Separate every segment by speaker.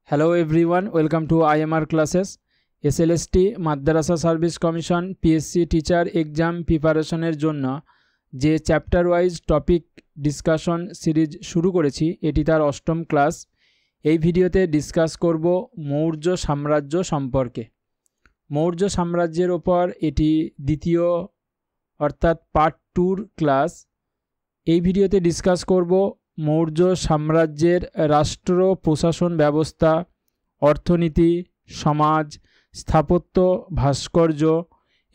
Speaker 1: Hello everyone, welcome to IMR classes. SLST Madrasah service commission PSC teacher exam প্রিপারেশনের জন্য যে chapter wise topic discussion series শুরু করেছি, এটি তার অষ্টম ক্লাস। এই ভিডিওতে ডিসকাস করব মৌর্য সাম্রাজ্য সম্পর্কে। মৌর্য সাম্রাজ্যের ওপর এটি দ্বিতীয় অর্থাৎ পার্ট 2 ক্লাস। এই ভিডিওতে ডিসকাস করব মৌর্য সাম্রাজ্যের রাষ্ট্র প্রশাসন ব্যবস্থা, অর্থনীতি, সমাজ, স্থাপত্য, ভাস্কর্য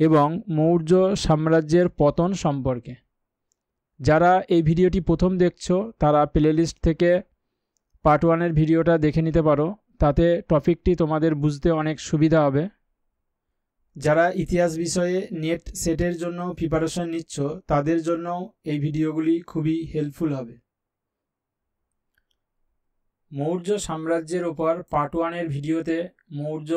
Speaker 1: এবং মৌর্য সাম্রাজ্যের পতন সম্পর্কে। যারা এই ভিডিওটি প্রথম দেখছো তারা প্লেলিস্ট থেকে পার্ট 1-এর ভিডিওটা দেখে নিতে পারো, তাতে টপিকটি তোমাদের বুঝতে অনেক সুবিধা হবে। যারা ইতিহাস বিষয়ে নেট সেটের জন্য প্রিপারেশন নিচ্ছ তাদের জন্য এই ভিডিওগুলি খুবই হেল্পফুল হবে। মৌর্য সাম্রাজ্যের ওপর পার্ট 1-এর ভিডিওতে মৌর্য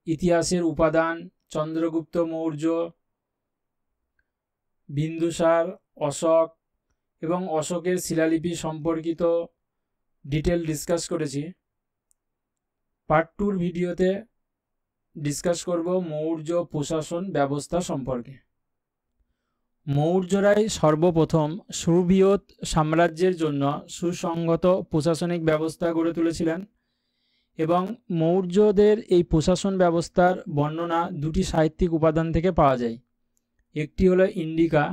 Speaker 1: ইতিহাসের উপাদান, চন্দ্রগুপ্ত মৌর্য, বিন্দুসার, অশোক এবং অশোকের শিলালিপি সম্পর্কিত ডিটেল ডিসকাস করেছি। পার্ট 2-র ভিডিওতে ডিসকাস করব মৌর্য প্রশাসন ব্যবস্থা সম্পর্কে। মৌর্যরাই সর্বপ্রথম সুবৃহৎ সাম্রাজ্যের জন্য সুসংহত প্রশাসনিক ব্যবস্থা গড়ে তুলেছিলেন এবং মৌর্যদের এই প্রশাসন ব্যবস্থার বর্ণনা দুটি সাহিত্যিক উপাদান থেকে পাওয়া যায়। একটি হলো ইন্ডিকা,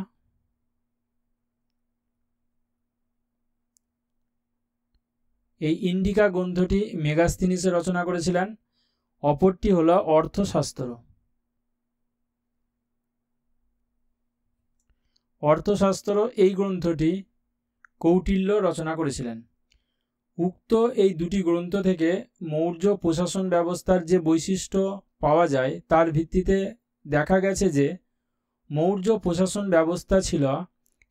Speaker 1: এই ইন্ডিকা গ্রন্থটি মেগাস্থিনিস রচনা করেছিলেন। অপরটি হলো অর্থশাস্ত্র। অর্থশাস্ত্র এই গ্রন্থটি কৌটিল্য রচনা করেছিলেন। উক্ত এই দুটি গ্রন্থ থেকে মৌর্য প্রশাসন ব্যবস্থার যে বৈশিষ্ট্য পাওয়া যায় তার ভিত্তিতে দেখা গেছে যে মৌর্য প্রশাসন ব্যবস্থা ছিল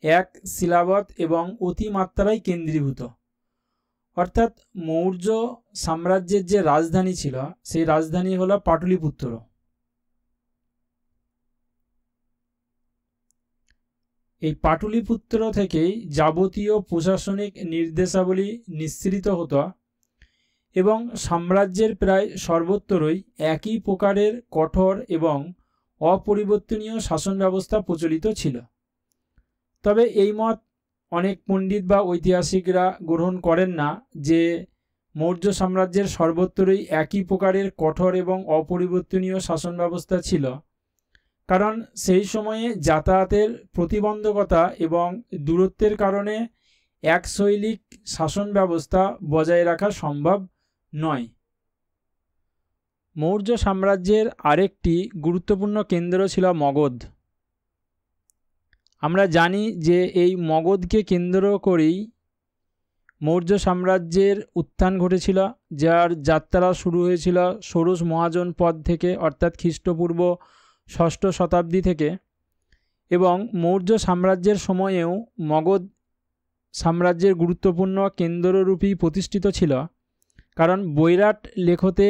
Speaker 1: এক শিলাবৎ এবং অতিমাত্রায় কেন্দ্রীভূত। অর্থাৎ মৌর্য সাম্রাজ্যের যে রাজধানী ছিল সেই রাজধানী হলো পাটলিপুত্র। এই পাটলিপুত্র থেকেই যাবতীয় প্রশাসনিক নির্দেশাবলী নিঃসৃত হতো এবং সাম্রাজ্যের প্রায় সর্বত্রই একই প্রকারের কঠোর এবং অপরিবর্তনীয় শাসন ব্যবস্থা প্রচলিত ছিল। তবে এই মত অনেক পণ্ডিত বা ঐতিহাসিকরা গ্রহণ করেন না যে মৌর্য সাম্রাজ্যের সর্বত্রই একই প্রকারের কঠোর এবং অপরিবর্তনীয় শাসন ব্যবস্থা ছিল, কারণ সেই সময়ে যাতায়াতের প্রতিবন্ধকতা এবং দূরত্বের কারণে এক শৈলিক শাসন ব্যবস্থা বজায় রাখা সম্ভব নয়। মৌর্য সাম্রাজ্যের আরেকটি গুরুত্বপূর্ণ কেন্দ্র ছিল মগধ। আমরা জানি যে এই মগধকে কেন্দ্র করেই মৌর্য সাম্রাজ্যের উত্থান ঘটেছিল, যার যাত্রা শুরু হয়েছিল ষোড়শ মহাজন পদ থেকে, অর্থাৎ খ্রিস্টপূর্ব 6ষ্ঠ শতাব্দী থেকে। এবং মৌর্য সাম্রাজ্যের সময়েও মগধ সাম্রাজ্যের গুরুত্বপূর্ণ কেন্দ্ররূপী প্রতিষ্ঠিত ছিল, কারণ বৈরাট লেখতে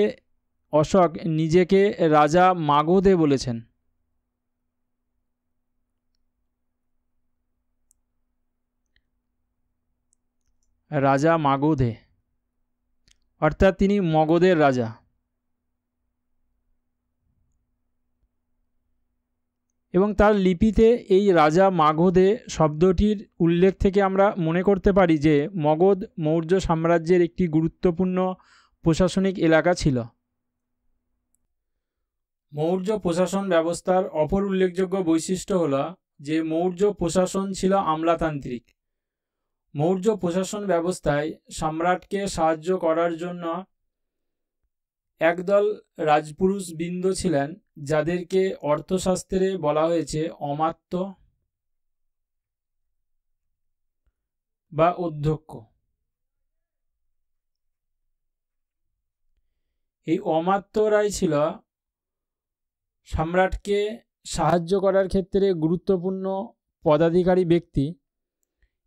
Speaker 1: অশোক নিজেকে রাজা মাগধে বলেছেন। রাজা মাগধে অর্থাৎ তিনি মগধের রাজা। এবং তার লিপিতে এই রাজা মাগধে শব্দটির উল্লেখ থেকে আমরা মনে করতে পারি যে মগধ মৌর্য সাম্রাজ্যের একটি গুরুত্বপূর্ণ প্রশাসনিক এলাকা ছিল। মৌর্য প্রশাসন ব্যবস্থার অপর উল্লেখযোগ্য বৈশিষ্ট্য হল যে মৌর্য প্রশাসন ছিল আমলাতান্ত্রিক। মৌর্য প্রশাসন ব্যবস্থায় সম্রাটকে সাহায্য করার জন্য একদল রাজপুরুষ বৃন্দ ছিলেন, যাদেরকে অর্থশাস্ত্রে বলা হয়েছে অমাত্য বা অধ্যক্ষ। এই অমাত্যরাই ছিল সম্রাটকে সাহায্য করার ক্ষেত্রে গুরুত্বপূর্ণ পদাধিকারী ব্যক্তি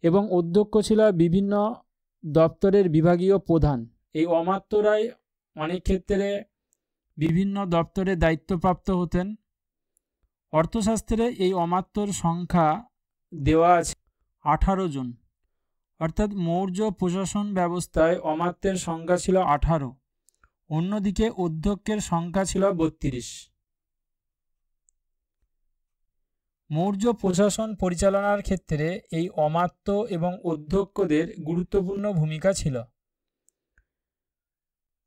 Speaker 1: এবং অধ্যক্ষ ছিল বিভিন্ন দপ্তরের বিভাগীয় প্রধান। এই অমাত্যরাই অনেক ক্ষেত্রে বিভিন্ন দপ্তরে দায়িত্বপ্রাপ্ত হতেন। অর্থশাস্ত্রে এই অমাত্যর সংখ্যা দেওয়া আছে 18 জন, অর্থাৎ মৌর্য প্রশাসন ব্যবস্থায় অমাত্যের সংখ্যা ছিল 18, অন্যদিকে অধ্যক্ষের সংখ্যা ছিল 32। মৌর্য প্রশাসন পরিচালনার ক্ষেত্রে এই অমাত্য এবং অধ্যক্ষদের গুরুত্বপূর্ণ ভূমিকা ছিল।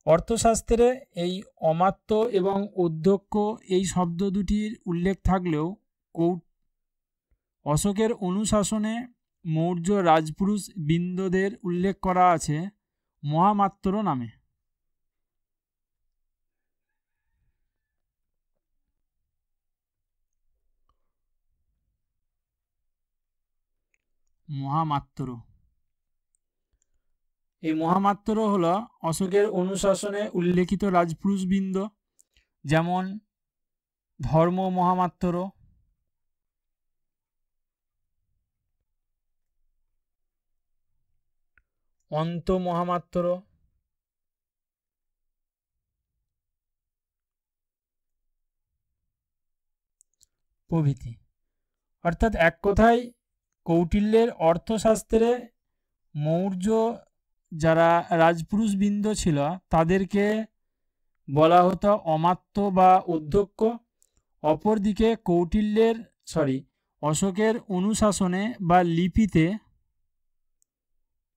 Speaker 1: অর্থশাস্ত্রে এই অমাত্য এবং অধ্যক্ষ এই শব্দ দুটির উল্লেখ থাকলেও অশোকের অনুশাসনে মৌর্য রাজপুরুষ বৃন্দদের উল্লেখ করা আছে মহামাত্র নামে। মহামাত্র, এই মহামাত্র হল অশোকের অনুশাসনে উল্লেখিত রাজপুরুষবৃন্দ, যেমন ধর্ম মহামাত্র, অন্ত মহামাত্র, প্রভৃতি। অর্থাৎ এক কথায় কৌটিল্যের অর্থশাস্ত্রে মৌর্য যারা রাজপুরুষবৃন্দ ছিল তাদেরকে বলা হতো অমাত্য বা অধ্যক্ষ। অপরদিকে অশোকের অনুশাসনে বা লিপিতে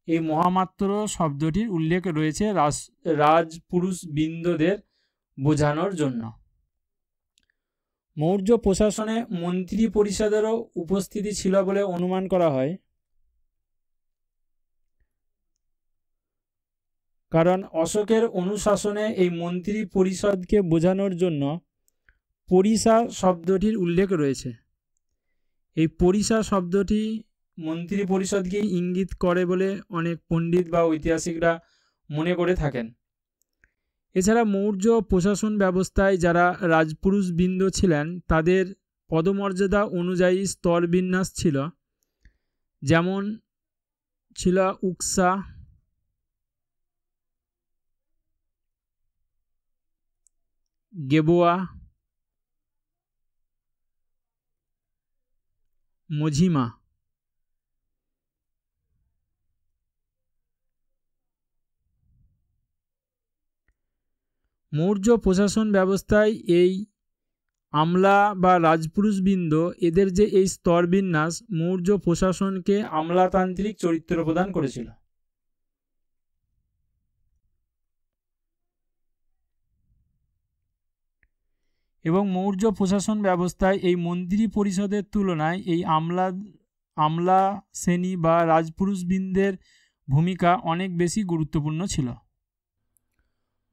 Speaker 1: এই মহামাত্র শব্দটির উল্লেখ রয়েছে রাজপুরুষবৃন্দদের বোঝানোর জন্য। মৌর্য প্রশাসনে মন্ত্রী পরিষদেরও উপস্থিতি ছিল বলে অনুমান করা হয়, কারণ অশোকের অনুশাসনে এই মন্ত্রী পরিষদকে বোঝানোর জন্য পরিষা শব্দটির উল্লেখ রয়েছে। এই পরিষা শব্দটি মন্ত্রী পরিষদকে ইঙ্গিত করে বলে অনেক পণ্ডিত বা ঐতিহাসিকরা মনে করে থাকেন। এছাড়া মৌর্য প্রশাসন ব্যবস্থায় যারা রাজপুরুষবৃন্দ ছিলেন তাদের পদমর্যাদা অনুযায়ী স্তরবিন্যাস ছিল, যেমন ছিল উকসা, গেবোয়া, মঝিমা। মৌর্য প্রশাসন ব্যবস্থায় এই আমলা বা রাজপুরুষবৃন্দ এদের যে এই স্তরবিন্যাস মৌর্য প্রশাসনকে আমলাতান্ত্রিক চরিত্র প্রদান করেছিল। এবং মৌর্য প্রশাসন ব্যবস্থায় এই মন্ত্রী পরিষদের তুলনায় এই আমলা শ্রেণী বা রাজপুরুষবৃন্দের ভূমিকা অনেক বেশি গুরুত্বপূর্ণ ছিল।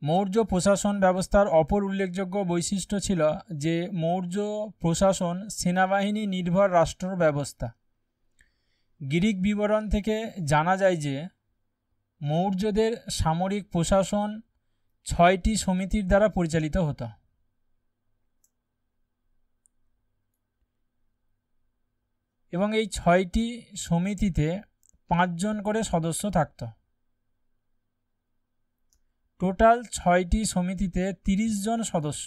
Speaker 1: মৌর্য প্রশাসন ব্যবস্থার অপর উল্লেখযোগ্য বৈশিষ্ট্য ছিল যে মৌর্য প্রশাসন সেনাবাহিনী নির্ভর রাষ্ট্র ব্যবস্থা। গ্রিক বিবরণ থেকে জানা যায় যে মৌর্যদের সামরিক প্রশাসন 6টি সমিতির দ্বারা পরিচালিত হতো। এবং এই 6টি সমিতিতে 5 জন করে সদস্য থাকত। টোটাল 6টি সমিতিতে 30 জন সদস্য।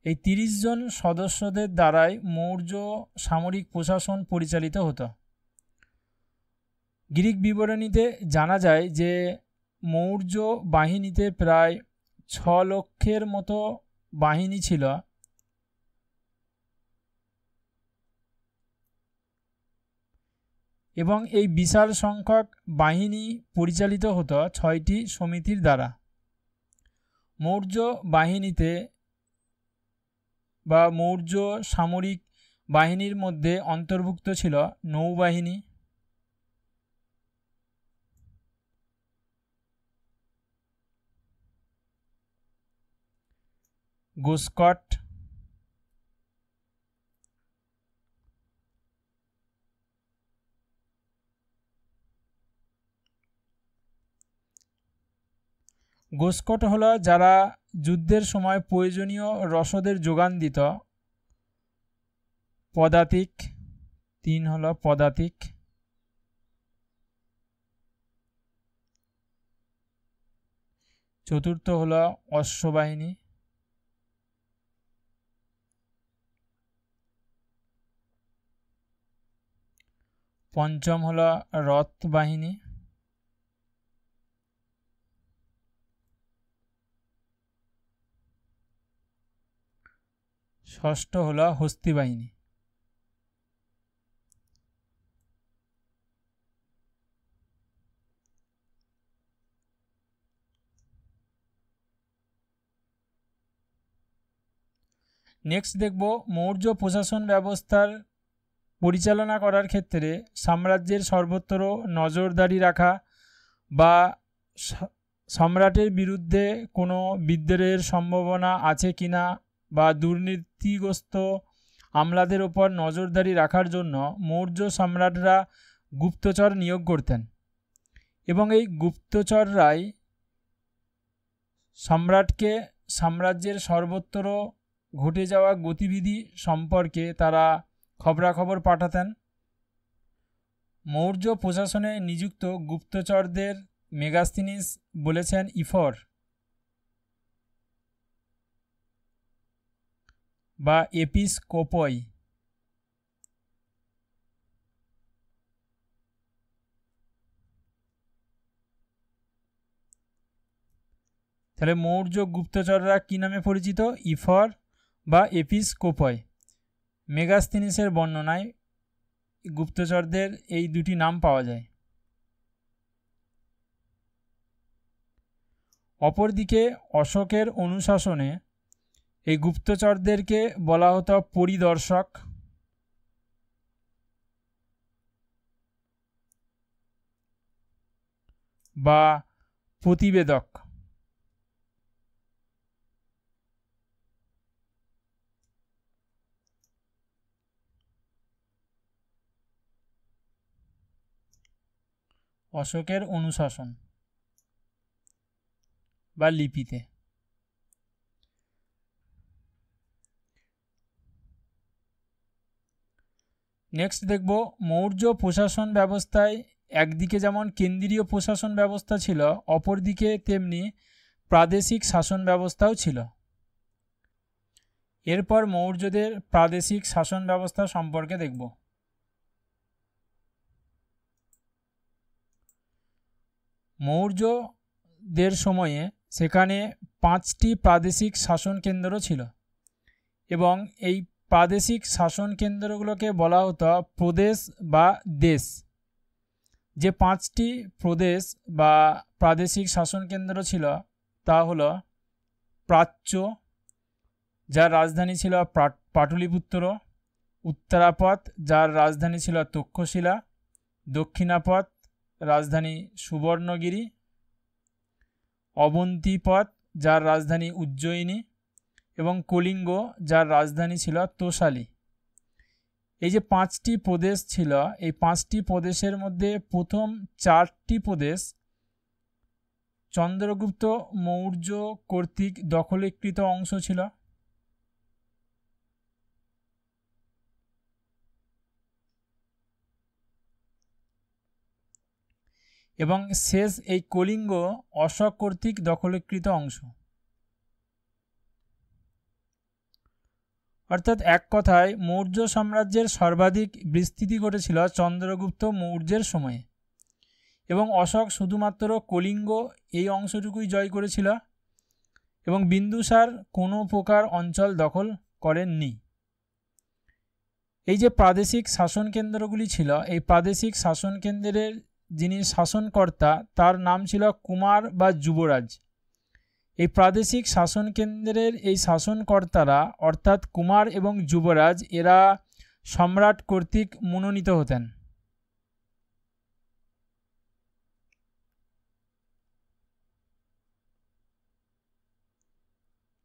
Speaker 1: এই 30 জন সদস্যদের দ্বারাই মৌর্য সামরিক প্রশাসন পরিচালিত হতো। গ্রিক বিবরণীতে জানা যায় যে মৌর্য বাহিনীতে প্রায় 6 লক্ষের মতো বাহিনী ছিল। এবং এই বিশাল সংখ্যক বাহিনী পরিচালিত হতো 6টি সমিতির দ্বারা। মৌর্য বাহিনীতে বা মৌর্য সামরিক বাহিনীর মধ্যে অন্তর্ভুক্ত ছিল নৌবাহিনী, গোসকট, গোসকট হলো যারা যুদ্ধের সময় প্রয়োজনীয় রসদের যোগান দিত। পদাতিক, 3 হলো পদাতিক। চতুর্থ হলো অশ্ববাহিনী। পঞ্চম হলো রথ বাহিনী, ষষ্ঠ হলো হস্তি বাহিনী। নেক্সট দেখব মৌর্য প্রশাসন ব্যবস্থার পরিচালনা করার ক্ষেত্রে সাম্রাজ্যের সর্বত্র নজরদারি রাখা বা সম্রাটের বিরুদ্ধে কোনো বিদ্রোহের সম্ভাবনা আছে কিনা বা দুর্নীতিগ্রস্ত আমলাদের ওপর নজরদারি রাখার জন্য মৌর্য সম্রাটরা গুপ্তচর নিয়োগ করতেন এবং এই গুপ্তচররাই সম্রাটকে সাম্রাজ্যের সর্বত্র ঘটে যাওয়া গতিবিধি সম্পর্কে তারা খবরাখবর পাঠাতেন। মৌর্য প্রশাসনে নিযুক্ত গুপ্তচরদের মেগাস্থিনিস বলেছেন ইফর বা এপিস্কোপই। তাহলে মৌর্য গুপ্তচররা কি নামে পরিচিত? ইফর বা এপিস্কোপই। মেগাস্থিনিসের বর্ণনায় গুপ্তচরদের এই দুটি নাম পাওয়া যায়। অপরদিকে অশোকের অনুশাসনে এই গুপ্তচরদেরকে বলা হতো পরিদর্শক বা প্রতিবেদক। অশোকের অনুশাসন বা লিপিতে। নেক্সট দেখব মৌর্য প্রশাসন ব্যবস্থায় একদিকে যেমন কেন্দ্রীয় প্রশাসন ব্যবস্থা ছিল, অপরদিকে তেমনি প্রাদেশিক শাসন ব্যবস্থাও ছিল। এরপর মৌর্যদের প্রাদেশিক শাসন ব্যবস্থা সম্পর্কে দেখব। মৌর্যদের সময়ে সেখানে 5টি প্রাদেশিক শাসন কেন্দ্র ছিল এবং এই প্রাদেশিক শাসন কেন্দ্রগুলোকে বলা হতো প্রদেশ বা দেশ। যে 5টি প্রদেশ বা প্রাদেশিক শাসন কেন্দ্র ছিল তা হলো প্রাচ্য, যার রাজধানী ছিল পাটলিপুত্র, উত্তরাপথ, যার রাজধানী ছিল তক্ষশিলা, দক্ষিণাপথ, রাজধানী সুবর্ণগিরি, অবন্তিপথ, যার রাজধানী উজ্জয়িনী, এবং কলিঙ্গ, যার রাজধানী ছিল তোষালি। এই যে 5টি প্রদেশ ছিল, এই 5টি প্রদেশের মধ্যে প্রথম 4টি প্রদেশ চন্দ্রগুপ্ত মৌর্য কর্তৃক দখলীকৃত অংশ ছিল এবং শেষ এই কলিঙ্গ অশোক কর্তৃক দখলীকৃত অংশ। অর্থাৎ এক কথায় মৌর্য সাম্রাজ্যের সর্বাধিক বিস্তৃতি ঘটেছিল চন্দ্রগুপ্ত মৌর্যের সময়ে এবং অশোক শুধুমাত্র কলিঙ্গ এই অংশটুকুই জয় করেছিল এবং বিন্দুসার কোনো প্রকার অঞ্চল দখল করেননি। এই যে প্রাদেশিক শাসন কেন্দ্রগুলি ছিল, এই প্রাদেশিক শাসন কেন্দ্রের যিনি শাসনকর্তা তার নাম ছিল কুমার বা যুবরাজ। এই প্রাদেশিক শাসন কেন্দ্রের এই শাসনকর্তারা অর্থাৎ কুমার এবং যুবরাজ এরা সম্রাট কর্তৃক মনোনীত হতেন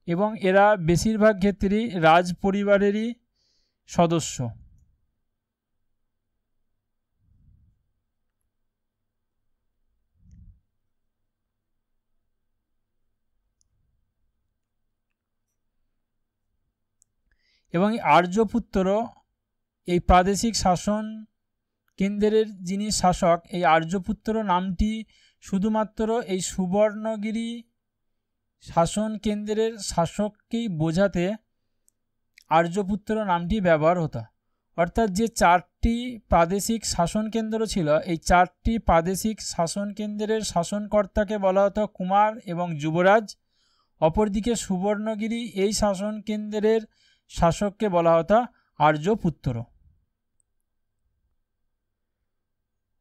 Speaker 1: এবং এরা বেশিরভাগ ক্ষেত্রেই রাজ পরিবারেরই সদস্য। এবং আর্যপুত্র এই প্রাদেশিক শাসন কেন্দ্রের যিনি শাসক, এই আর্যপুত্র নামটি শুধুমাত্র এই সুবর্ণগিরি শাসন কেন্দ্রের শাসককেই বোঝাতে আর্যপুত্র নামটি ব্যবহার হতো। অর্থাৎ যে চারটি প্রাদেশিক শাসন কেন্দ্র ছিল, এই চারটি প্রাদেশিক শাসন কেন্দ্রের শাসনকর্তাকে বলা হতো কুমার এবং যুবরাজ। অপরদিকে সুবর্ণগিরি এই শাসন কেন্দ্রের শাসককে বলা হতো আর্যপুত্র।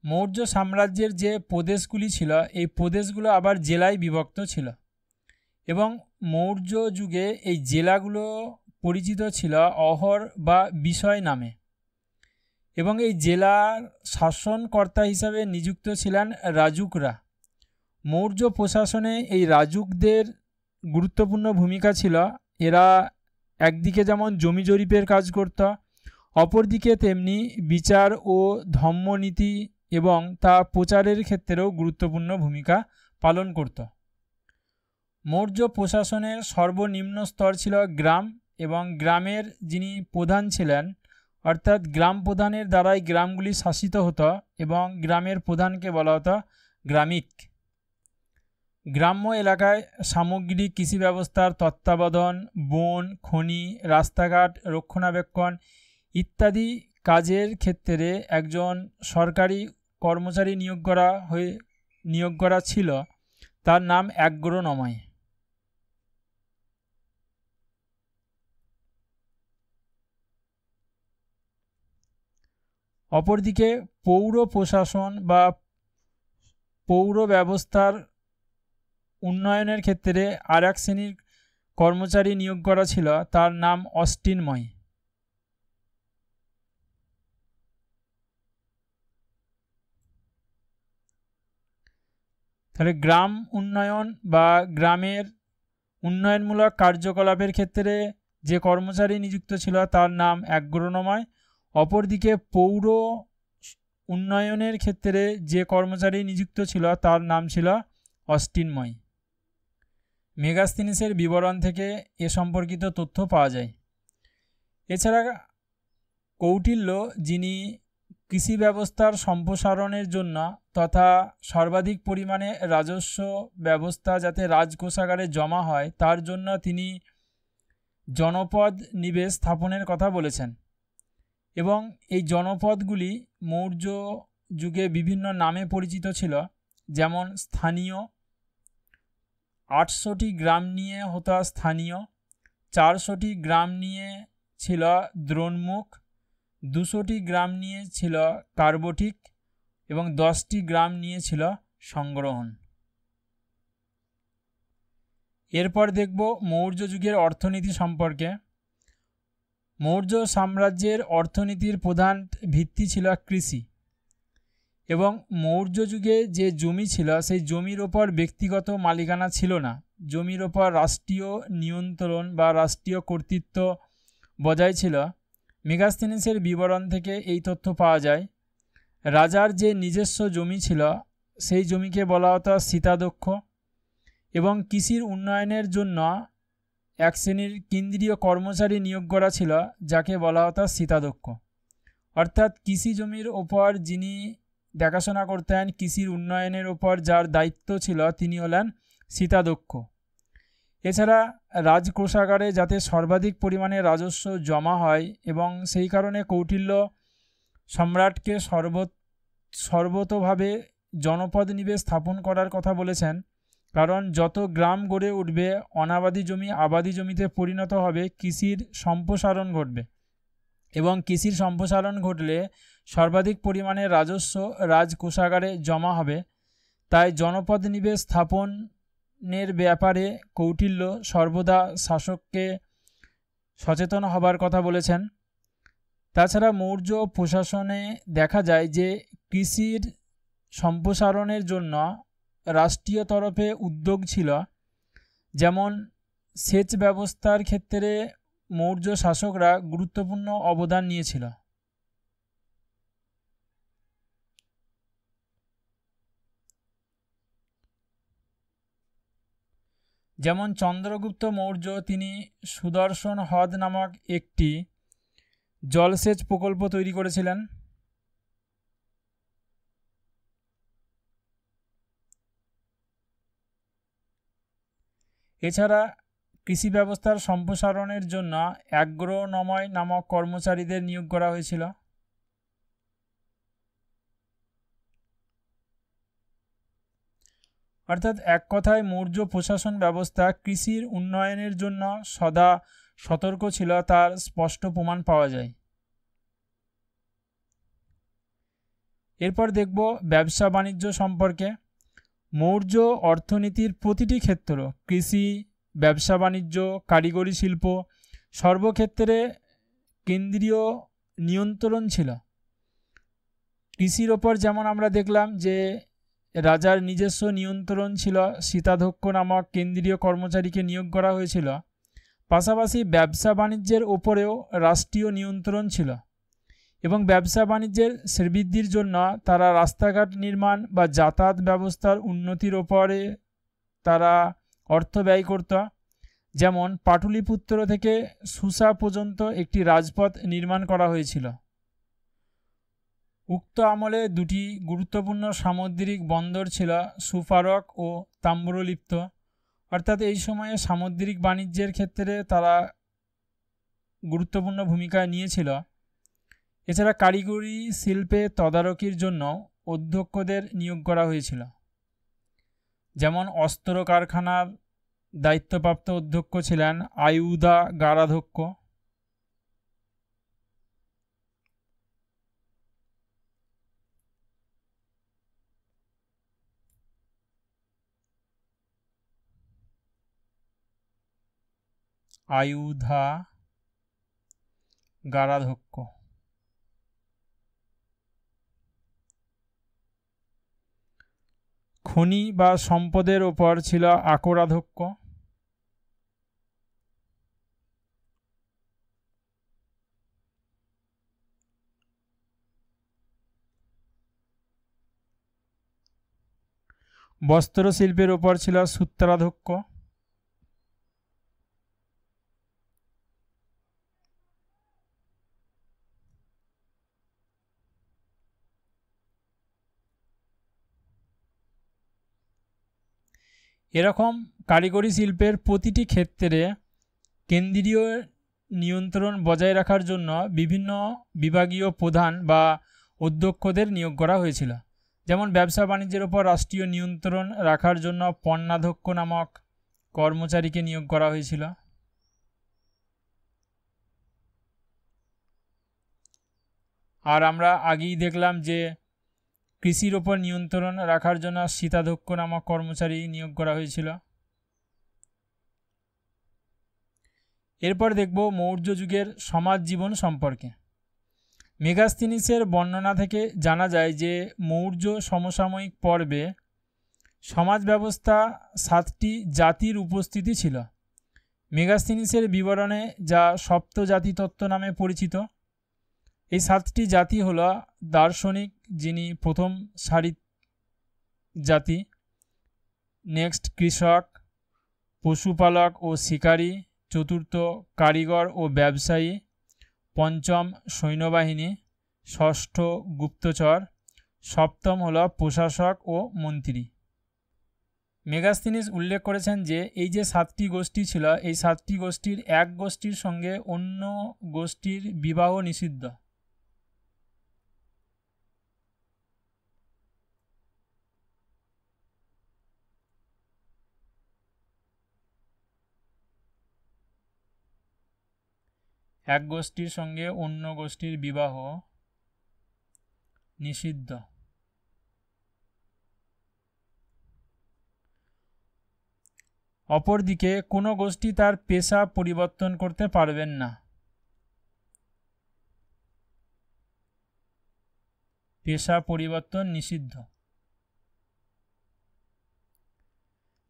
Speaker 1: মৌর্য সাম্রাজ্যের যে প্রদেশগুলি ছিল, এই প্রদেশগুলো আবার জেলায় বিভক্ত ছিল এবং মৌর্য যুগে এই জেলাগুলো পরিচিত ছিল অহর বা বিষয় নামে এবং এই জেলার শাসনকর্তা হিসাবে নিযুক্ত ছিলেন রাজুকরা। মৌর্য প্রশাসনে এই রাজুকদের গুরুত্বপূর্ণ ভূমিকা ছিল। এরা একদিকে যেমন জমি জরিপের কাজ করত, অপরদিকে তেমনি বিচার ও ধর্মনীতি এবং তা প্রচারের ক্ষেত্রেও গুরুত্বপূর্ণ ভূমিকা পালন করত। মৌর্য প্রশাসনের সর্বনিম্ন স্তর ছিল গ্রাম এবং গ্রামের যিনি প্রধান ছিলেন, অর্থাৎ গ্রাম প্রধানের দ্বারাই গ্রামগুলি শাসিত হতো এবং গ্রামের প্রধানকে বলা হতো গ্রামিক। গ্রাম্য এলাকায় সামগ্রিক কৃষি ব্যবস্থার তত্ত্বাবধান, বন, খনি, রাস্তাঘাট রক্ষণাবেক্ষণ ইত্যাদি কাজের ক্ষেত্রে একজন সরকারি কর্মচারী নিয়োগ করা ছিল, তার নাম অ্যাগ্রোনমাই। অপরদিকে পৌর প্রশাসন বা পৌর ব্যবস্থার উন্নয়নের ক্ষেত্রে আর এক শ্রেণীর কর্মচারী নিয়োগ করা ছিল, তার নাম অস্টিনময়। তাহলে গ্রাম উন্নয়ন বা গ্রামের উন্নয়নমূলক কার্যকলাপের ক্ষেত্রে যে কর্মচারী নিযুক্ত ছিল তার নাম অ্যাগ্রোনমাই। অপরদিকে পৌর উন্নয়নের ক্ষেত্রে যে কর্মচারী নিযুক্ত ছিল তার নাম ছিল অস্টিনময়। মেগাস্থিনিসের বিবরণ থেকে এ সম্পর্কিত তথ্য পাওয়া যায়। এছাড়া কৌটিল্য, যিনি কৃষি ব্যবস্থার সম্প্রসারণের জন্য তথা সর্বাধিক পরিমাণে রাজস্ব ব্যবস্থা যাতে রাজকোষাগারে জমা হয় তার জন্য তিনি জনপদ নিবেশ স্থাপনের কথা বলেছেন এবং এই জনপদগুলি মৌর্য যুগে বিভিন্ন নামে পরিচিত ছিল, যেমন স্থানীয়, 800টি গ্রাম নিয়ে হতো স্থানীয়, 400টি গ্রাম নিয়ে ছিল দ্রোণমুখ, 200টি গ্রাম নিয়ে ছিল কার্বটিক এবং 10টি গ্রাম নিয়ে ছিল সংগ্রহণ। এরপর দেখব মৌর্য যুগের অর্থনীতি সম্পর্কে। মৌর্য সাম্রাজ্যের অর্থনীতির প্রধান ভিত্তি ছিল কৃষি এবং মৌর্য যুগে যে জমি ছিল সেই জমির ওপর ব্যক্তিগত মালিকানা ছিল না। জমির ওপর রাষ্ট্রীয় নিয়ন্ত্রণ বা রাষ্ট্রীয় কর্তৃত্ব বজায় ছিল। মেগাস্থিনিসের বিবরণ থেকে এই তথ্য পাওয়া যায়। রাজার যে নিজস্ব জমি ছিল সেই জমিকে বলা হতো সীতাদক্ষ এবং কৃষির উন্নয়নের জন্য এক শ্রেণীর কেন্দ্রীয় কর্মচারী নিয়োগ করা ছিল যাকে বলা হতো সীতাদক্ষ। অর্থাৎ কৃষি জমির ওপর যিনি দেখাশোনা করতেন, কৃষির উন্নয়নের ওপর যার দায়িত্ব ছিল তিনি হলেন সীতাদক্ষ। এছাড়া রাজকোষাগারে যাতে সর্বাধিক পরিমাণে রাজস্ব জমা হয় এবং সেই কারণে কৌটিল্য সম্রাটকে সর্বতোভাবে জনপদ নিবেশ স্থাপন করার কথা বলেছেন, কারণ যত গ্রাম গড়ে উঠবে অনাবাদি জমি আবাদি জমিতে পরিণত হবে, কৃষির সম্প্রসারণ ঘটবে এবং কৃষির সম্প্রসারণ ঘটলে সর্বাধিক পরিমাণে রাজস্ব রাজকোষাগারে জমা হবে। তাই জনপদ নিবেশ স্থাপনের ব্যাপারে কৌটিল্য সর্বদা শাসককে সচেতন হবার কথা বলেছেন। তাছাড়া মৌর্য প্রশাসনে দেখা যায় যে কৃষির সম্প্রসারণের জন্য রাষ্ট্রীয় তরফে উদ্যোগ ছিল, যেমন সেচ ব্যবস্থার ক্ষেত্রে মৌর্য শাসকরা গুরুত্বপূর্ণ অবদান নিয়েছিল। যেমন চন্দ্রগুপ্ত মৌর্য, তিনি সুদর্শন হ্রদ নামক একটি জলসেচ প্রকল্প তৈরি করেছিলেন। এছাড়া কৃষি ব্যবস্থার সম্প্রসারণের জন্য অ্যাগ্রোনময় নামক কর্মচারীদের নিয়োগ করা হয়েছিল। অর্থাৎ এক কথায় মৌর্য প্রশাসন ব্যবস্থা কৃষির উন্নয়নের জন্য সদা সতর্ক ছিল, তার স্পষ্ট প্রমাণ পাওয়া যায়। এরপর দেখব ব্যবসা বাণিজ্য সম্পর্কে। মৌর্য অর্থনীতির প্রতিটি ক্ষেত্র, কৃষি, ব্যবসা বাণিজ্য, কারিগরি শিল্প, সর্বক্ষেত্রে কেন্দ্রীয় নিয়ন্ত্রণ ছিল। কৃষির ওপর যেমন আমরা দেখলাম যে রাজার নিজস্ব নিয়ন্ত্রণ ছিল, সীতাধ্যক্ষ নামক কেন্দ্রীয় কর্মচারীকে নিয়োগ করা হয়েছিল। পাশাপাশি ব্যবসা বাণিজ্যের ওপরেও রাষ্ট্রীয় নিয়ন্ত্রণ ছিল এবং ব্যবসা বাণিজ্যের শ্রীবৃদ্ধির জন্য তারা রাস্তাঘাট নির্মাণ বা যাতায়াত ব্যবস্থার উন্নতির ওপরে তারা অর্থ ব্যয় করত। যেমন পাটলিপুত্র থেকে সুসা পর্যন্ত একটি রাজপথ নির্মাণ করা হয়েছিল। উক্ত আমলে দুটি গুরুত্বপূর্ণ সামুদ্রিক বন্দর ছিল, সুফারক ও তাম্রলিপ্ত। অর্থাৎ এই সময়ে সামুদ্রিক বাণিজ্যের ক্ষেত্রে তারা গুরুত্বপূর্ণ ভূমিকা নিয়েছিল। এছাড়া কারিগরি শিল্পে তদারকির জন্য অধ্যক্ষদের নিয়োগ করা হয়েছিল। যেমন অস্ত্র কারখানার দায়িত্বপ্রাপ্ত অধ্যক্ষ ছিলেন আয়ুধা গারাধ্যক্ষ। আয়ুধা গারাধ্যক্ষ। খনি বা সম্পদের ওপর ছিল আকরাধ্যক্ষ। বস্ত্রশিল্পের ওপর ছিল সূত্রাধ্যক্ষ। এরকম কারিগরি শিল্পের প্রতিটি ক্ষেত্রে কেন্দ্রীয় নিয়ন্ত্রণ বজায় রাখার জন্য বিভিন্ন বিভাগীয় প্রধান বা অধ্যক্ষদের নিয়োগ করা হয়েছিল। যেমন ব্যবসা বাণিজ্যের ওপর রাষ্ট্রীয় নিয়ন্ত্রণ রাখার জন্য পণ্যাধ্যক্ষ নামক কর্মচারীকে নিয়োগ করা হয়েছিল। আর আমরা আগেই দেখলাম যে কৃষির ওপর নিয়ন্ত্রণ রাখার জন্য সীতাধ্যক্ষ নামক কর্মচারী নিয়োগ করা হয়েছিল। এরপর দেখব মৌর্য যুগের সমাজ জীবন সম্পর্কে। মেগাস্থিনিসের বর্ণনা থেকে জানা যায় যে মৌর্য সমসাময়িক পর্বে সমাজ ব্যবস্থা 7টি জাতির উপস্থিতি ছিল। মেগাস্থিনিসের বিবরণে যা সপ্তজাতি তত্ত্ব নামে পরিচিত। এই 7টি জাতি হল দার্শনিক, যিনি প্রথম সারির জাতি, নেক্সট কৃষক, পশুপালক ও শিকারী, চতুর্থ কারিগর ও ব্যবসায়ী, পঞ্চম সৈন্যবাহিনী, ষষ্ঠ গুপ্তচর, সপ্তম হল প্রশাসক ও মন্ত্রী। মেগাস্থিনিস উল্লেখ করেছেন যে এই যে 7টি গোষ্ঠী ছিল, এই 7টি গোষ্ঠীর এক গোষ্ঠীর সঙ্গে অন্য গোষ্ঠীর বিবাহ নিষিদ্ধ। এক গোষ্ঠীর সঙ্গে অন্য গোষ্ঠীর বিবাহ নিষিদ্ধ। অপরদিকে কোনো গোষ্ঠী তার পেশা পরিবর্তন করতে পারবেন না। পেশা পরিবর্তন নিষিদ্ধ।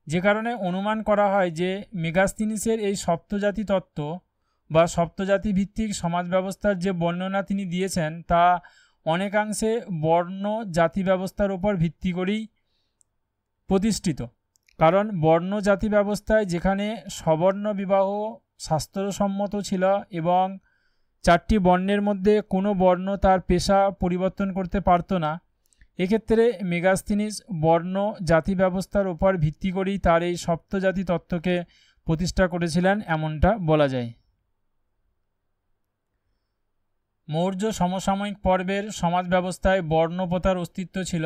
Speaker 1: যে কারণে অনুমান করা হয় যে মেগাস্থিনিসের এই সপ্তজাতি তত্ত্ব বা সপ্তজাতি ভিত্তিক সমাজ ব্যবস্থার যে বর্ণনা তিনি দিয়েছেন তা অনেকাংশে বর্ণ জাতি ব্যবস্থার উপর ভিত্তি করেই প্রতিষ্ঠিত। কারণ বর্ণ জাতি ব্যবস্থায় যেখানে সবর্ণ বিবাহ শাস্ত্রসম্মত ছিল এবং 4টি বর্ণের মধ্যে কোনো বর্ণ তার পেশা পরিবর্তন করতে পারত না, এক্ষেত্রে মেগাস্থিনিস বর্ণ জাতি ব্যবস্থার উপর ভিত্তি করেই তার এই সপ্তজাতি তত্ত্বকে প্রতিষ্ঠা করেছিলেন এমনটা বলা যায়। মৌর্য সমসাময়িক পর্বের সমাজ ব্যবস্থায় বর্ণপ্রথার অস্তিত্ব ছিল।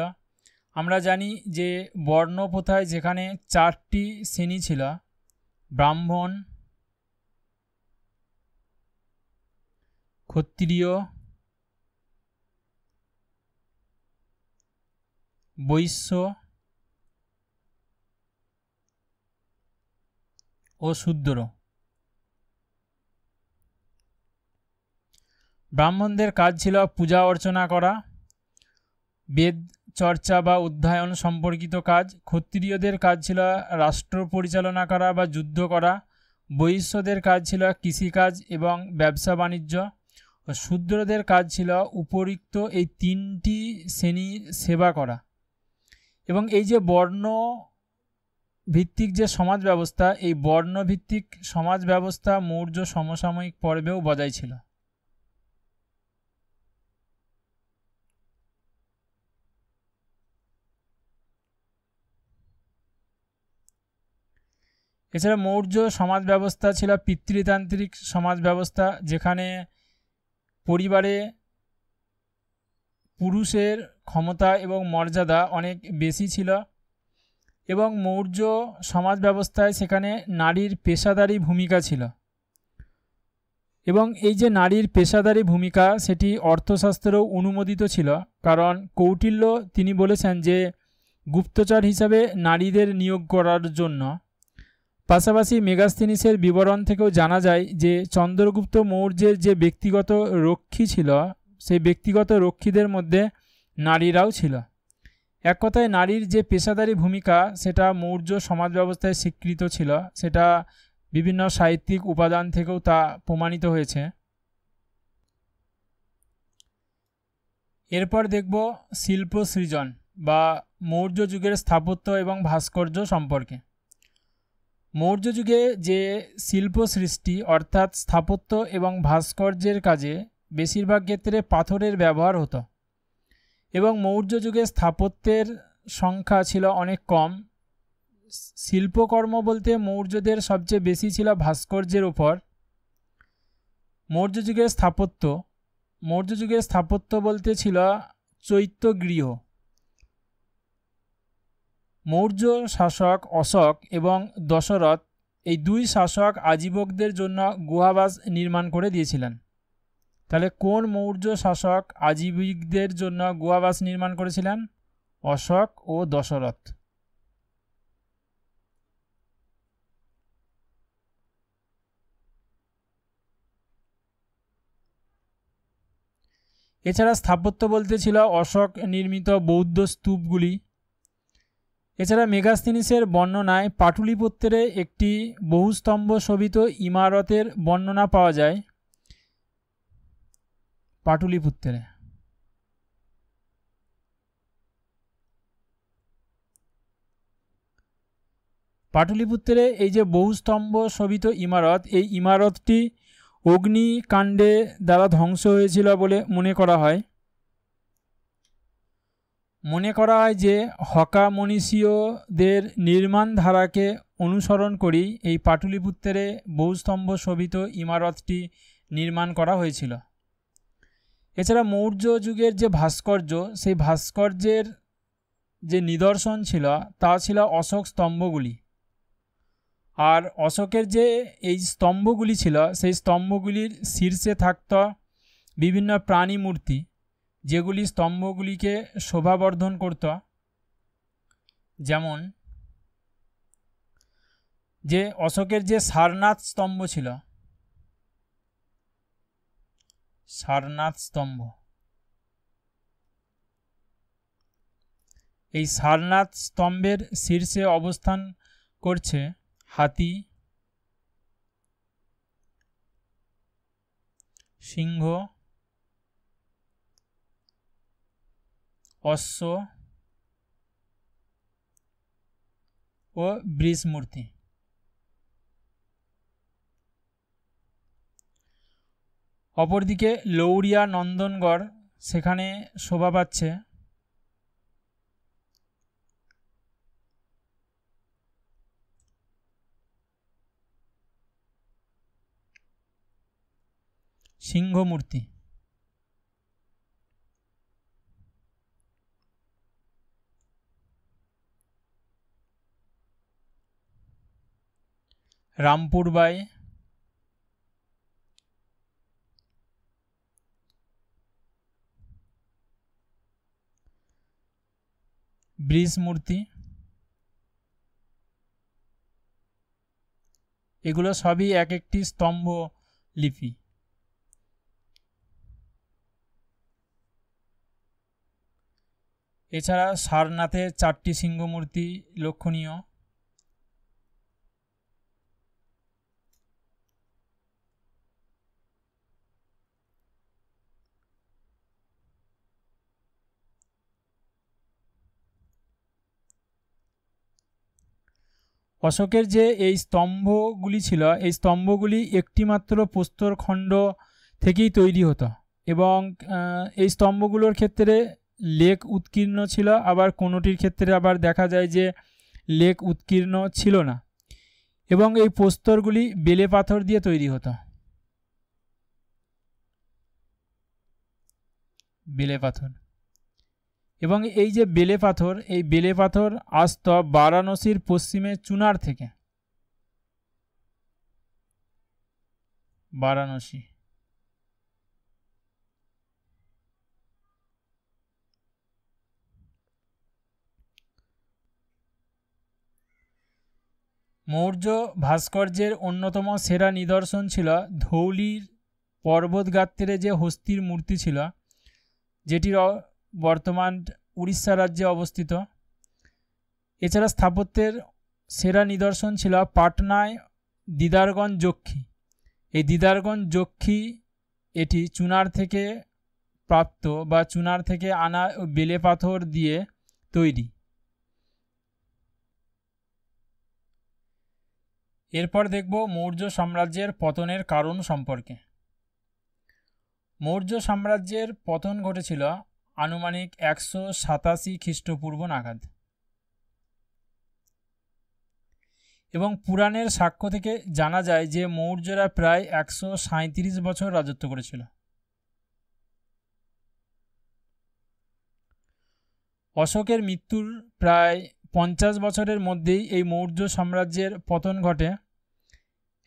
Speaker 1: আমরা জানি যে বর্ণপ্রথায় যেখানে 4টি শ্রেণী ছিল, ব্রাহ্মণ, ক্ষত্রিয়, বৈশ্য ও শূদ্র। ব্রাহ্মণদের কাজ ছিল পূজা অর্চনা করা, বেদ চর্চা বা অধ্যয়ন সম্পর্কিত কাজ। ক্ষত্রিয়দের কাজ ছিল রাষ্ট্র পরিচালনা করা বা যুদ্ধ করা। বৈশ্যদের কাজ ছিল কৃষিকাজ এবং ব্যবসা বাণিজ্য। ও শূদ্রদের কাজ ছিল উপরিক্ত এই 3টি শ্রেণীর সেবা করা। এবং এই যে বর্ণ ভিত্তিক যে সমাজ ব্যবস্থা, এই বর্ণভিত্তিক সমাজ ব্যবস্থা মৌর্য সমসাময়িক পর্বেও বজায় ছিল। এছাড়া মৌর্য সমাজ ব্যবস্থা ছিল পিতৃতান্ত্রিক সমাজ ব্যবস্থা, যেখানে পরিবারে পুরুষের ক্ষমতা এবং মর্যাদা অনেক বেশি ছিল। এবং মৌর্য সমাজ ব্যবস্থায় সেখানে নারীর পেশাদারি ভূমিকা ছিল। এবং এই যে নারীর পেশাদারি ভূমিকা, সেটি অর্থশাস্ত্রেও অনুমোদিত ছিল। কারণ কৌটিল্য তিনি বলেছেন যে গুপ্তচর হিসাবে নারীদের নিয়োগ করার জন্য। পাশাপাশি মেগাস্থিনিসের বিবরণ থেকেও জানা যায় যে চন্দ্রগুপ্ত মৌর্যের যে ব্যক্তিগত রক্ষী ছিল, সেই ব্যক্তিগত রক্ষীদের মধ্যে নারীরাও ছিল। এক কথায় নারীর যে পেশাদারি ভূমিকা, সেটা মৌর্য সমাজ ব্যবস্থায় স্বীকৃত ছিল। সেটা বিভিন্ন সাহিত্যিক উপাদান থেকেও তা প্রমাণিত হয়েছে। এরপর দেখব শিল্প সৃজন বা মৌর্য যুগের স্থাপত্য এবং ভাস্কর্য সম্পর্কে। মৌর্য যুগে যে শিল্প সৃষ্টি অর্থাৎ স্থাপত্য এবং ভাস্কর্যের কাজে বেশিরভাগ ক্ষেত্রে পাথরের ব্যবহার হতো। এবং মৌর্য যুগে স্থাপত্যের সংখ্যা ছিল অনেক কম। শিল্পকর্ম বলতে মৌর্যদের সবচেয়ে বেশি ছিল ভাস্কর্যের উপর। মৌর্য যুগের স্থাপত্য বলতে ছিল চৈত্যগৃহ। মৌর্য শাসক অশোক এবং দশরথ, এই 2 শাসক আজীবকদের জন্য গুহাবাস নির্মাণ করে দিয়েছিলেন। তাহলে কোন মৌর্য শাসক আজীবকদের জন্য গুহাবাস নির্মাণ করেছিলেন? অশোক ও দশরথ। এছাড়া স্থাপত্য বলতে ছিল অশোক নির্মিত বৌদ্ধ স্তূপগুলি। এছাড়া মেগাস্থিনিসের বর্ণনায় পাটলিপুত্রে একটি বহুস্তম্ভ শোভিত ইমারতের বর্ণনা পাওয়া যায়। পাটলিপুত্রে এই যে বহুস্তম্ভ শোভিত ইমারত, এই ইমারতটি অগ্নিকাণ্ডে দ্বারা ধ্বংস হয়েছিল বলে মনে করা হয়। যে হকামনীষীয়দের নির্মাণ ধারাকে অনুসরণ করেই এই পাটলিপুত্রে বহুস্তম্ভ শোভিত ইমারতটি নির্মাণ করা হয়েছিল। এছাড়া মৌর্য যুগের যে ভাস্কর্য, সেই ভাস্কর্যের যে নিদর্শন ছিল তা ছিল অশোক স্তম্ভগুলি। আর অশোকের যে এই স্তম্ভগুলি ছিল, সেই স্তম্ভগুলির শীর্ষে থাকত বিভিন্ন প্রাণী মূর্তি, যেগুলি স্তম্ভগুলিকে শোভাবর্ধন করত। যেমন যে অশোকের যে সারনাথ স্তম্ভ ছিল, সারনাথ স্তম্ভ, এই সারনাথ স্তম্ভের শীর্ষে অবস্থান করছে হাতি, সিংহ, অশ্ব ও বৃষ মূর্তি। অপরদিকে লৌরিয়া নন্দনগড় সেখানে শোভা পাচ্ছে। সিংহ মূর্তি। রামপুর বাই, ব্রিজ মূর্তি, এগুলো সবই এক একটি স্তম্ভ লিপি। এছাড়া সারনাথে 4টি সিংহ মূর্তি লক্ষণীয়। অশোকের যে এই স্তম্ভগুলি ছিল, এই স্তম্ভগুলি একটি মাত্র প্রস্তর খণ্ড থেকেই তৈরি হতো এবং এই স্তম্ভগুলোর ক্ষেত্রে লেক উৎকীর্ণ ছিল, আবার কোনোটির ক্ষেত্রে আবার দেখা যায় যে লেক উৎকীর্ণ ছিল না, এবং এই প্রস্তরগুলি বেলে পাথর দিয়ে তৈরি হতো। বেলে পাথর, এবং এই যে বেলে পাথর, এই বেলে পাথর আসতো বারাণসীর পশ্চিমে চুনার থেকে। বারাণসী, মৌর্য ভাস্কর্যের অন্যতম সেরা নিদর্শন ছিল ধৌলির পর্বতগাত্রে যে হস্তির মূর্তি ছিল, যেটির বর্তমান উড়িষ্যা রাজ্যে অবস্থিত। এছাড়া স্থাপত্যের সেরা নিদর্শন ছিল পাটনায় দিদারগঞ্জ যক্ষী। এই দিদারগঞ্জ যক্ষী এটি চুনার থেকে প্রাপ্ত বা চুনার থেকে আনা বেলে পাথর দিয়ে তৈরি। এরপর দেখব মৌর্য সাম্রাজ্যের পতনের কারণ সম্পর্কে। মৌর্য সাম্রাজ্যের পতন ঘটেছিল আনুমানিক 187 খ্রিস্টপূর্ব নাগাদ, এবং পুরাণের সাক্ষ্য থেকে জানা যায় যে মৌর্যরা প্রায় 137 বছর রাজত্ব করেছিল। অশোকের মৃত্যুর প্রায় 50 বছরের মধ্যেই এই মৌর্য সাম্রাজ্যের পতন ঘটে।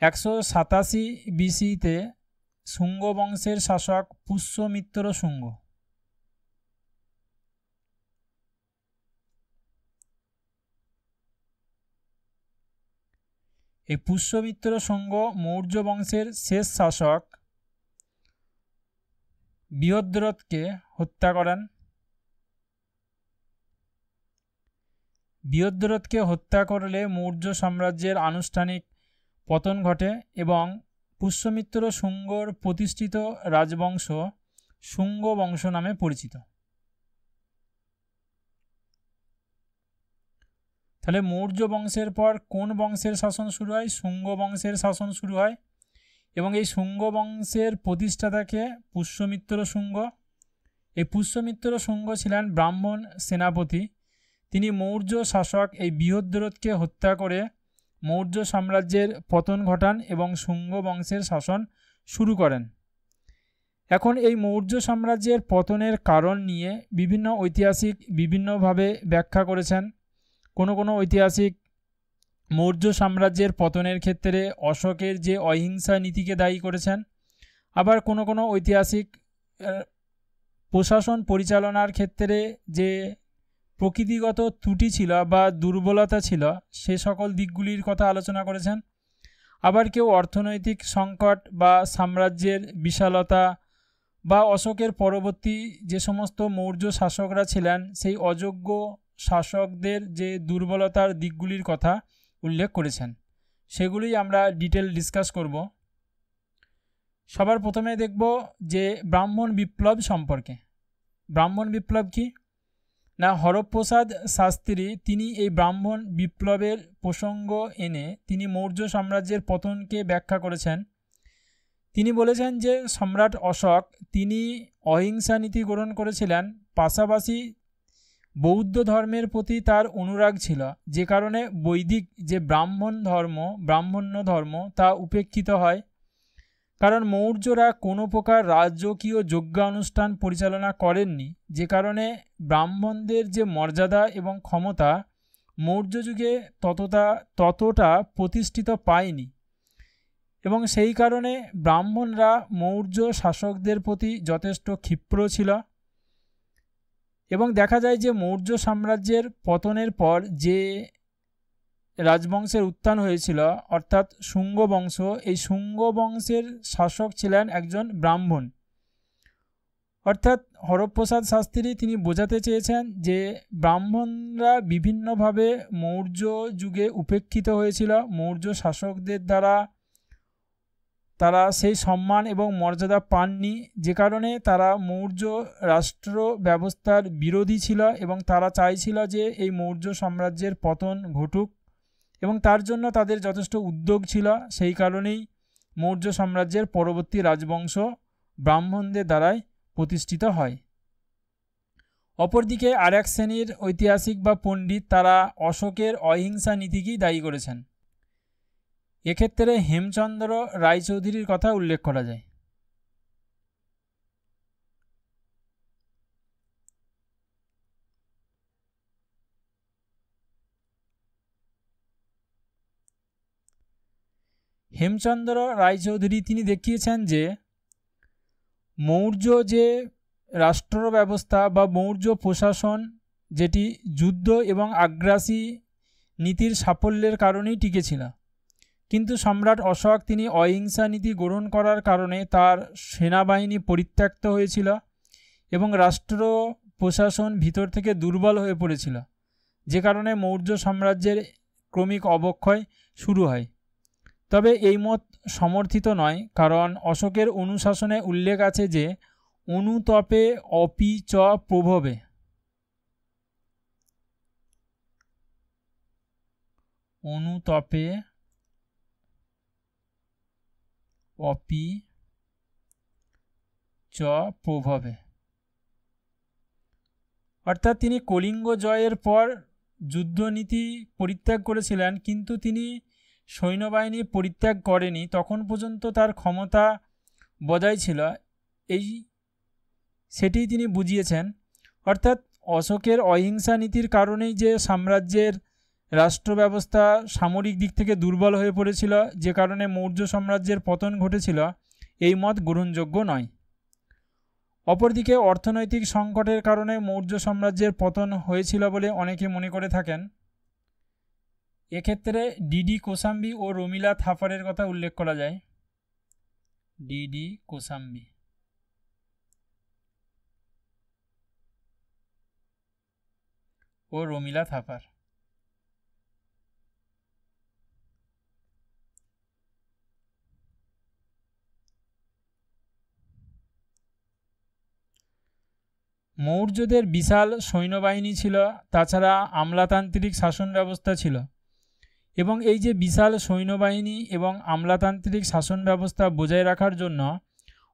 Speaker 1: 187 বিসিতে শুঙ্গ বংশের শাসক পুষ্যমিত্র শুঙ্গ, এই পুষ্যমিত্র শুঙ্গ মৌর্য বংশের শেষ শাসক বৃহদ্রথকে হত্যা করেন। বৃহদ্রথকে হত্যা করলে মৌর্য সাম্রাজ্যের আনুষ্ঠানিক পতন ঘটে এবং পুষ্যমিত্র শুঙ্গর প্রতিষ্ঠিত রাজবংশ শুঙ্গ বংশ নামে পরিচিত। তাহলে মৌর্য বংশের পর কোন বংশের শাসন শুরু হয়? শুঙ্গ বংশের শাসন শুরু হয়, এবং এই শুঙ্গ বংশের প্রতিষ্ঠাতাকে পুষ্যমিত্র শুঙ্গ। এই পুষ্যমিত্র শুঙ্গ ছিলেন ব্রাহ্মণ সেনাপতি। তিনি মৌর্য শাসক এই বৃহদ্রথকে হত্যা করে মৌর্য সাম্রাজ্যের পতন ঘটান এবং শুঙ্গ বংশের শাসন শুরু করেন। এখন এই মৌর্য সাম্রাজ্যের পতনের কারণ নিয়ে বিভিন্ন ঐতিহাসিক বিভিন্নভাবে ব্যাখ্যা করেছেন। কোনো ঐতিহাসিক মৌর্য সাম্রাজ্যের পতনের ক্ষেত্রে অশোকের যে অহিংসা নীতিকে দায়ী করেছেন, আবার কোনো ঐতিহাসিক প্রশাসন পরিচালনার ক্ষেত্রে যে প্রকৃতিগত ত্রুটি ছিল বা দুর্বলতা ছিল সে সকল দিকগুলির কথা আলোচনা করেছেন। আবার কেউ অর্থনৈতিক সংকট বা সাম্রাজ্যের বিশালতা বা অশোকের পরবর্তী যে সমস্ত মৌর্য শাসকরা ছিলেন সেই অযোগ্য শাসকদের যে দুর্বলতার দিকগুলির কথা উল্লেখ করেছেন, সেগুলি আমরা ডিটেল ডিসকাস করব। সবার প্রথমে দেখব যে ব্রাহ্মণ বিপ্লব সম্পর্কে। ব্রাহ্মণ বিপ্লব কি না, হরপ্রসাদ শাস্ত্রী তিনি এই ব্রাহ্মণ বিপ্লবের প্রসঙ্গ এনে তিনি মৌর্য সাম্রাজ্যের পতনকে ব্যাখ্যা করেছেন। তিনি বলেছেন যে সম্রাট অশোক তিনি অহিংসা নীতি গ্রহণ করেছিলেন, পাশাপাশি বৌদ্ধ ধর্মের প্রতি তার অনুরাগ ছিল, যে কারণে বৈদিক যে ব্রাহ্মণ্য ধর্ম তা উপেক্ষিত হয়। কারণ মৌর্যরা কোনো প্রকার রাজকীয় যজ্ঞানুষ্ঠান পরিচালনা করেননি, যে কারণে ব্রাহ্মণদের যে মর্যাদা এবং ক্ষমতা মৌর্য যুগে ততটা প্রতিষ্ঠিত পায়নি, এবং সেই কারণে ব্রাহ্মণরা মৌর্য শাসকদের প্রতি যথেষ্ট ক্ষিপ্র ছিল। এবং দেখা যায় যে মৌর্য সাম্রাজ্যের পতনের পর যে রাজবংশের উত্থান হয়েছিল, অর্থাৎ শুঙ্গ বংশ, এই শুঙ্গ বংশের শাসক ছিলেন একজন ব্রাহ্মণ। অর্থাৎ হরপ্রসাদ শাস্ত্রী তিনি বোঝাতে চেয়েছেন যে ব্রাহ্মণরা বিভিন্নভাবে মৌর্য যুগে উপেক্ষিত হয়েছিল মৌর্য শাসকদের দ্বারা, তারা সেই সম্মান এবং মর্যাদা পাননি, যে কারণে তারা মৌর্য রাষ্ট্র ব্যবস্থার বিরোধী ছিল এবং তারা চাইছিল যে এই মৌর্য সাম্রাজ্যের পতন ঘটুক, এবং তার জন্য তাদের যথেষ্ট উদ্যোগ ছিল। সেই কারণেই মৌর্য সাম্রাজ্যের পরবর্তী রাজবংশ ব্রাহ্মণদের দ্বারাই প্রতিষ্ঠিত হয়। অপরদিকে আর এক শ্রেণীর ঐতিহাসিক বা পণ্ডিত তারা অশোকের অহিংসা নীতিকেই দায়ী করেছেন। এক্ষেত্রে হেমচন্দ্র রায়চৌধুরীর কথা উল্লেখ করা যায়। হেমচন্দ্র রায়চৌধুরী তিনি দেখিয়েছেন যে মৌর্য যে রাষ্ট্র ব্যবস্থা বা মৌর্য প্রশাসন, যেটি যুদ্ধ এবং আগ্রাসী নীতির সাফল্যের কারণেই টিকেছিল, কিন্তু সম্রাট অশোক তিনি অহিংসা নীতি গ্রহণ করার কারণে তার সেনাবাহিনী পরিত্যক্ত হয়েছিল এবং রাষ্ট্র প্রশাসন ভিতর থেকে দুর্বল হয়ে পড়েছিল, যে কারণে মৌর্য সাম্রাজ্যের ক্রমিক অবক্ষয় শুরু হয়। তবে এই মত সমর্থিত নয়, কারণ অশোকের অনুশাসনে উল্লেখ আছে যে অনুতপে অপি চ প্রভবে, অনুতপে অপি চ প্রভবে, অর্থাৎ তিনি কলিঙ্গ জয়ের পর যুদ্ধনীতি পরিত্যাগ করেছিলেন, কিন্তু তিনি সৈন্যবাহিনী পরিত্যাগ করেনি, তখন পর্যন্ত তার ক্ষমতা বজায় ছিল, সেটিই তিনি বুঝিয়েছেন। অর্থাৎ অশোকের অহিংসা নীতির কারণেই যে সাম্রাজ্যের রাষ্ট্র ব্যবস্থা সামরিক দিক থেকে দুর্বল হয়ে পড়েছিল, যে কারণে মৌর্য সাম্রাজ্যের পতন ঘটেছিল, এই মত গ্রহণযোগ্য নয়। অপরদিকে অর্থনৈতিক সংকটের কারণে মৌর্য সাম্রাজ্যের পতন হয়েছিল বলে অনেকে মনে করে থাকেন। এক্ষেত্রে ডিডি কোসাম্বি ও রমিলা থাপারের কথা উল্লেখ করা যায়। ডিডি কোসাম্বি ও রমিলা থাপার। মৌর্যদের বিশাল সৈন্যবাহিনী ছিল, তাছাড়া আমলাতান্ত্রিক শাসন ব্যবস্থা ছিল, এবং এই যে বিশাল সৈন্যবাহিনী এবং আমলাতান্ত্রিক শাসন ব্যবস্থা বজায় রাখার জন্য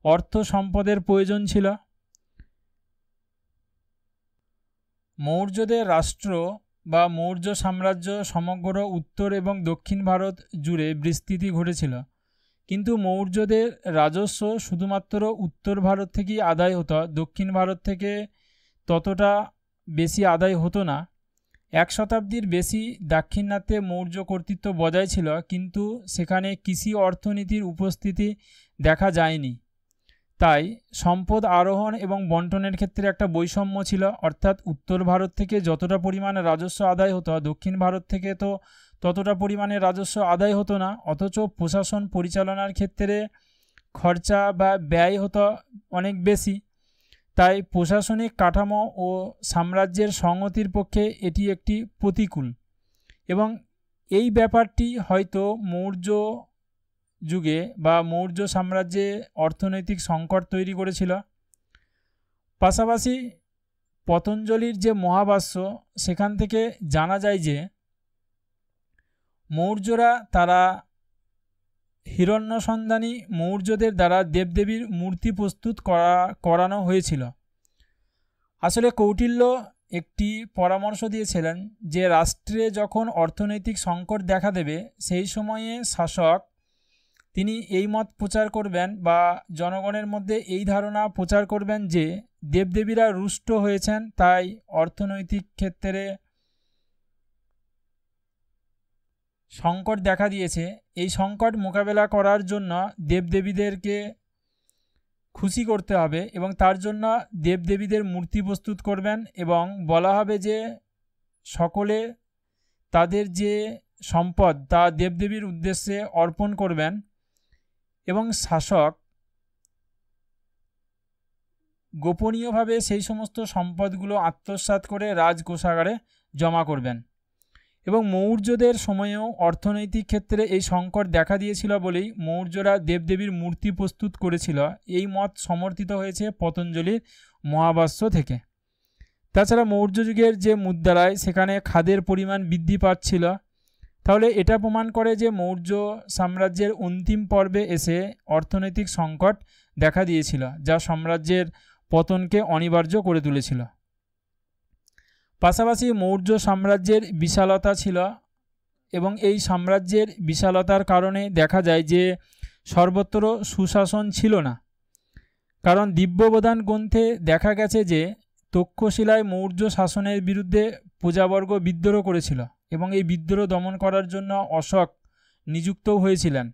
Speaker 1: অর্থ সম্পদের প্রয়োজন ছিল। মৌর্যদের রাষ্ট্র বা মৌর্য সাম্রাজ্য সমগ্র উত্তর এবং দক্ষিণ ভারত জুড়ে বিস্তৃতি ঘটেছিল, কিন্তু মৌর্যদের রাজস্ব শুধুমাত্র উত্তর ভারত থেকেই আদায় হতো, দক্ষিণ ভারত থেকে ততটা বেশি আদায় হতো না। 1 শতাব্দীর বেশি দাক্ষিণাত্যে মৌর্য কর্তৃত্ব বজায় ছিল, কিন্তু সেখানে কৃষি অর্থনীতির উপস্থিতি দেখা যায়নি। তাই সম্পদ আরোহণ এবং বন্টনের ক্ষেত্রে একটা বৈষম্য ছিল, অর্থাৎ উত্তর ভারত থেকে যতটা পরিমাণে রাজস্ব আদায় হতো, দক্ষিণ ভারত থেকে তো ততটা পরিমাণে রাজস্ব আদায় হতো না, অথচ প্রশাসন পরিচালনার ক্ষেত্রে খরচা বা ব্যয় হতো অনেক বেশি। তাই প্রশাসনিক কাঠামো ও সাম্রাজ্যের সংহতির পক্ষে এটি একটি প্রতিকূল, এবং এই ব্যাপারটি হয়তো মৌর্য যুগে বা মৌর্য সাম্রাজ্যে অর্থনৈতিক সংকট তৈরি করেছিল। পাশাপাশি পতঞ্জলির যে মহাভাষ্য, সেখান থেকে জানা যায় যে মৌর্যরা তারা হিরণ্যসন্ধানী মৌর্যদের দ্বারা দেবদেবীর মূর্তি প্রস্তুত করানো হয়েছিল। আসলে কৌটিল্য একটি পরামর্শ দিয়েছিলেন যে রাষ্ট্রে যখন অর্থনৈতিক সংকট দেখা দেবে, সেই সময়ে শাসক তিনি এই মত প্রচার করবেন বা জনগণের মধ্যে এই ধারণা প্রচার করবেন যে দেবদেবীরা রুষ্ট হয়েছেন, তাই অর্থনৈতিক ক্ষেত্রে সংকট দেখা দিয়েছে। এই সংকট মোকাবেলা করার জন্য দেবদেবীদেরকে খুশি করতে হবে এবং তার জন্য দেবদেবীদের মূর্তি প্রস্তুত করবেন এবং বলা হবে যে সকলে তাদের যে সম্পদ তা দেবদেবীর উদ্দেশ্যে অর্পণ করবেন এবং শাসক গোপনীয়ভাবে সেই সমস্ত সম্পদগুলো আত্মসাৎ করে রাজকোষাগারে জমা করবেন। এবং মৌর্যদের সময়েও অর্থনৈতিক ক্ষেত্রে এই সংকট দেখা দিয়েছিল বলেই মৌর্যরা দেবদেবীর মূর্তি প্রস্তুত করেছিল। এই মত সমর্থিত হয়েছে পতঞ্জলির মহাভাষ্য থেকে। তাছাড়া মৌর্য যুগের যে মুদ্রায় সেখানে খাদের পরিমাণ বৃদ্ধি পাচ্ছিল, তাহলে এটা প্রমাণ করে যে মৌর্য সাম্রাজ্যের অন্তিম পর্বে এসে অর্থনৈতিক সংকট দেখা দিয়েছিল, যা সাম্রাজ্যের পতনকে অনিবার্য করে তুলেছিল। পাশাপাশি মৌর্য সাম্রাজ্যের বিশালতা ছিল এবং এই সাম্রাজ্যের বিশালতার কারণে দেখা যায় যে সর্বত্র সুশাসন ছিল না। কারণ দিব্যবদান গ্রন্থে দেখা গেছে যে তক্ষশিলায় মৌর্য শাসনের বিরুদ্ধে প্রজাবর্গ বিদ্রোহ করেছিল এবং এই বিদ্রোহ দমন করার জন্য অশোক নিযুক্তও হয়েছিলেন।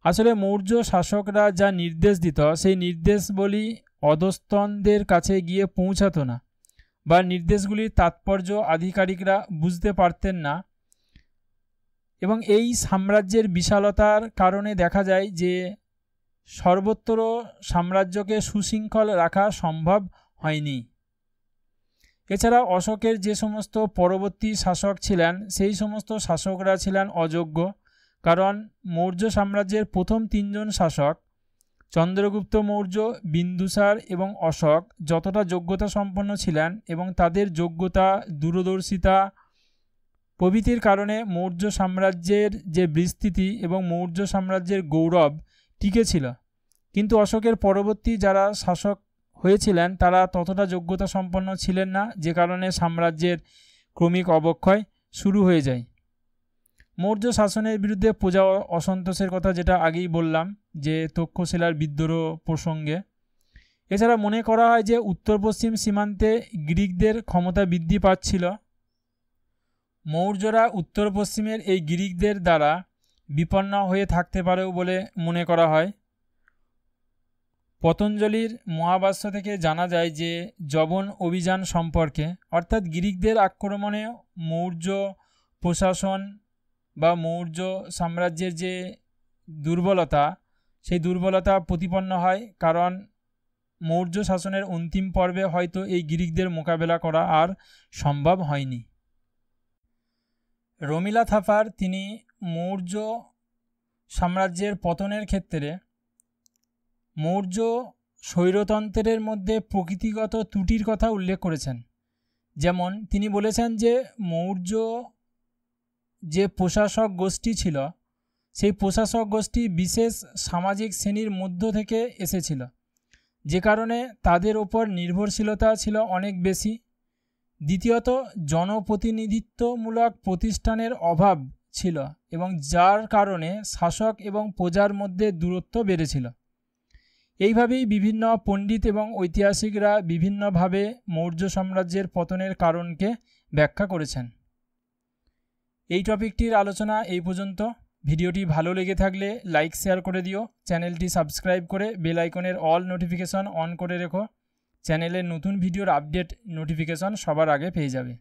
Speaker 1: আসলে মৌর্য শাসকরা যা নির্দেশ দিত সেই নির্দেশবলী অধস্তনদের কাছে গিয়ে পৌঁছাতো না বা নির্দেশগুলির তাৎপর্য আধিকারিকরা বুঝতে পারতেন না এবং এই সাম্রাজ্যের বিশালতার কারণে দেখা যায় যে সর্বত্র সাম্রাজ্যকে সুশৃঙ্খল রাখা সম্ভব হয়নি। এছাড়া অশোকের যে সমস্ত পরবর্তী শাসক ছিলেন সেই সমস্ত শাসকরা ছিলেন অযোগ্য, কারণ মৌর্য সাম্রাজ্যের প্রথম তিনজন শাসক চন্দ্রগুপ্ত মৌর্য, বিন্দুসার এবং অশোক যতটা যোগ্যতা সম্পন্ন ছিলেন এবং তাদের যোগ্যতা, দূরদর্শিতা প্রভৃতির কারণে মৌর্য সাম্রাজ্যের যে বিস্তৃতি এবং মৌর্য সাম্রাজ্যের গৌরব টিকে ছিল। কিন্তু অশোকের পরবর্তী যারা শাসক হয়েছিলেন তারা ততটা যোগ্যতা সম্পন্ন ছিলেন না, যে কারণে সাম্রাজ্যের ক্রমিক অবক্ষয় শুরু হয়ে যায়। মৌর্য শাসনের বিরুদ্ধে প্রজা অসন্তোষের কথা যেটা আগেই বললাম যে তক্ষশিলার বিদ্রোহ প্রসঙ্গে। এছাড়া মনে করা হয় যে উত্তর পশ্চিম সীমান্তে গ্রিকদের ক্ষমতা বৃদ্ধি পাচ্ছিল। মৌর্যরা উত্তর পশ্চিমের এই গ্রিকদের দ্বারা বিপন্ন হয়ে থাকতে পারেও বলে মনে করা হয়। পতঞ্জলির মহাভাষ্য থেকে জানা যায় যে যবন অভিযান সম্পর্কে, অর্থাৎ গ্রিকদের আক্রমণে মৌর্য প্রশাসন বা মৌর্য সাম্রাজ্যের যে দুর্বলতা সেই দুর্বলতা প্রতিপন্ন হয়, কারণ মৌর্য শাসনের অন্তিম পর্বে হয়তো এই গ্রিকদের মোকাবেলা করা আর সম্ভব হয়নি। রমিলা থাপার তিনি মৌর্য সাম্রাজ্যের পতনের ক্ষেত্রে মৌর্য স্বৈরতন্ত্রের মধ্যে প্রকৃতিগত ত্রুটির কথা উল্লেখ করেছেন। যেমন তিনি বলেছেন যে মৌর্য যে প্রশাসক গোষ্ঠী ছিল সেই প্রশাসক গোষ্ঠী বিশেষ সামাজিক শ্রেণীর মধ্য থেকে এসেছিল, যে কারণে তাদের ওপর নির্ভরশীলতা ছিল অনেক বেশি। দ্বিতীয়ত জনপ্রতিনিধিত্বমূলক প্রতিষ্ঠানের অভাব ছিল এবং যার কারণে শাসক এবং প্রজার মধ্যে দূরত্ব বেড়েছিল। এইভাবেই বিভিন্ন পণ্ডিত এবং ঐতিহাসিকরা বিভিন্নভাবে মৌর্য সাম্রাজ্যের পতনের কারণকে ব্যাখ্যা করেছেন। এই টপিকটির আলোচনা এই পর্যন্ত। ভিডিওটি ভালো লেগে থাকলে লাইক শেয়ার করে দিও, চ্যানেলটি সাবস্ক্রাইব করে বেল আইকনের অল নোটিফিকেশন অন করে রেখো। চ্যানেলের নতুন ভিডিওর আপডেট নোটিফিকেশন সবার আগে পেয়ে যাবে।